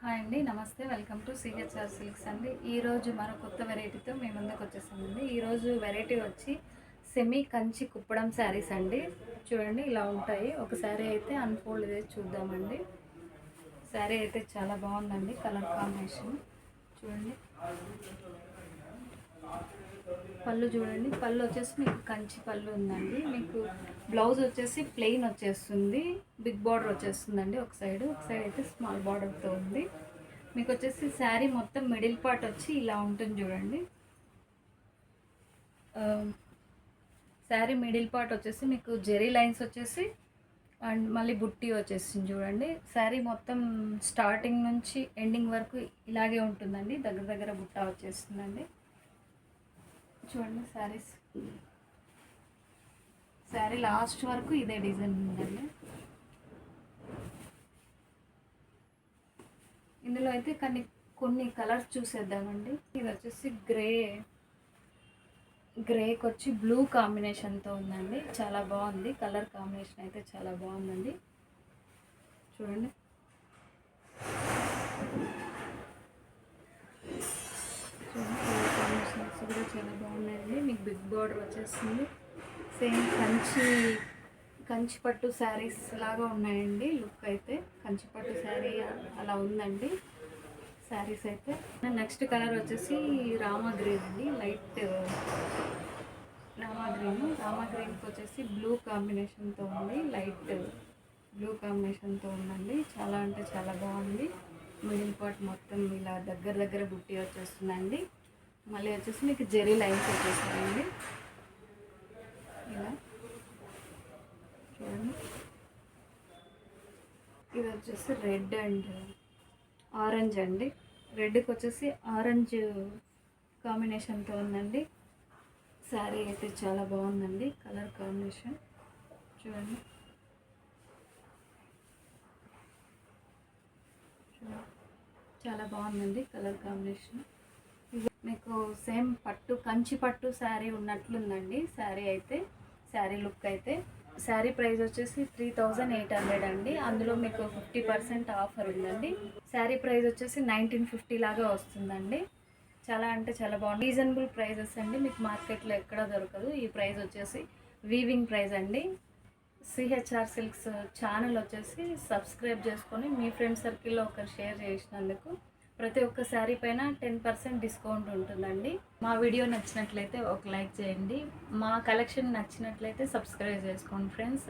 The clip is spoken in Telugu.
హాయ్ అండి, నమస్తే. వెల్కమ్ టు సిహెచ్ఆర్ సిల్క్స్ అండి. ఈరోజు మరో కొత్త వెరైటీతో మేము ముందుకు వచ్చేసామండి. ఈరోజు వెరైటీ వచ్చి సెమీ కంచి కుప్పడం శారీస్ అండి. చూడండి, ఇలా ఉంటాయి. ఒక శారీ అయితే అన్ఫోల్డ్ చేసి చూద్దామండి. శారీ అయితే చాలా బాగుందండి, కలర్ కాంబినేషన్ చూడండి. పళ్ళు చూడండి, పళ్ళు వచ్చేసి మీకు కంచి పళ్ళు ఉందండి. మీకు బ్లౌజ్ వచ్చేసి ప్లెయిన్ వచ్చేస్తుంది, బిగ్ బార్డర్ వచ్చేస్తుందండి. ఒక సైడ్ అయితే స్మాల్ బార్డర్తో ఉంది. మీకు వచ్చేసి శారీ మొత్తం మిడిల్ పార్ట్ వచ్చి ఇలా ఉంటుంది చూడండి. శారీ మిడిల్ పార్ట్ వచ్చేసి మీకు జెరీ లైన్స్ వచ్చేసి అండ్ మళ్ళీ బుట్టి వచ్చేసింది చూడండి. శారీ మొత్తం స్టార్టింగ్ నుంచి ఎండింగ్ వరకు ఇలాగే ఉంటుందండి. దగ్గర దగ్గర బుట్ట వచ్చేస్తుందండి. చూడండి, శారీ లాస్ట్ వరకు ఇదే డిజైన్ ఉందండి. ఇందులో అయితే కొన్ని కలర్స్ చూసేద్దామండి. ఇది వచ్చేసి గ్రేకి వచ్చి బ్లూ కాంబినేషన్తో ఉందండి. చాలా బాగుంది, కలర్ కాంబినేషన్ అయితే చాలా బాగుందండి. చూడండి, కలర్ కాంబినేషన్స్ కూడా చాలా బాగున్నాయండి. మీకు బిగ్ బార్డర్ వచ్చేస్తుంది. సేమ్ కంచి పట్టు శారీస్ లాగా ఉన్నాయండి. లుక్ అయితే కంచి పట్టు శారీ అలా ఉందండి శారీస్ అయితే. నెక్స్ట్ కలర్ వచ్చేసి రామా గ్రీన్ అండి. లైట్ రామా గ్రీన్కి వచ్చేసి బ్లూ కాంబినేషన్తో ఉంది. లైట్ బ్లూ కాంబినేషన్తో ఉందండి. చాలా అంటే చాలా బాగుంది. మిడిల్ పార్ట్ మొత్తం ఇలా దగ్గర బుట్టి వచ్చేస్తుందండి. మళ్ళీ వచ్చేసి మీకు జెరీ లైన్స్ వచ్చేస్తాయండి. ఇలా చూడండి, ఇది వచ్చేసి రెడ్ అండ్ ఆరెంజ్ అండి. రెడ్కి వచ్చేసి ఆరెంజ్ కాంబినేషన్తో ఉందండి. శారీ అయితే చాలా బాగుందండి, కలర్ కాంబినేషన్ చూడండి. చాలా బాగుందండి కలర్ కాంబినేషన్. ఇది మీకు సేమ్ కంచి పట్టు శారీ ఉన్నట్లుందండి. శారీ లుక్ అయితే. శారీ ప్రైస్ వచ్చేసి 3800 అండి. అందులో మీకు 50% ఆఫర్ ఉందండి. శారీ ప్రైస్ వచ్చేసి 1950 లాగా వస్తుందండి. చాలా అంటే చాలా బాగుంది. రీజనబుల్ ప్రైజెస్ అండి, మీకు మార్కెట్లో ఎక్కడ దొరకదు. ఈ ప్రైస్ వచ్చేసి వీవింగ్ ప్రైస్ అండి. సిహెచ్ఆర్ సిల్క్స్ ఛానల్ వచ్చేసి సబ్స్క్రైబ్ చేసుకొని మీ ఫ్రెండ్ సర్కిల్లో ఒకరు షేర్ చేసినందుకు ప్రతి ఒక్క శారీ పైన 10% డిస్కౌంట్ ఉంటుందండి. మా వీడియో నచ్చినట్లయితే ఒక లైక్ చేయండి. మా కలెక్షన్ నచ్చినట్లయితే సబ్స్క్రైబ్ చేసుకోండి ఫ్రెండ్స్.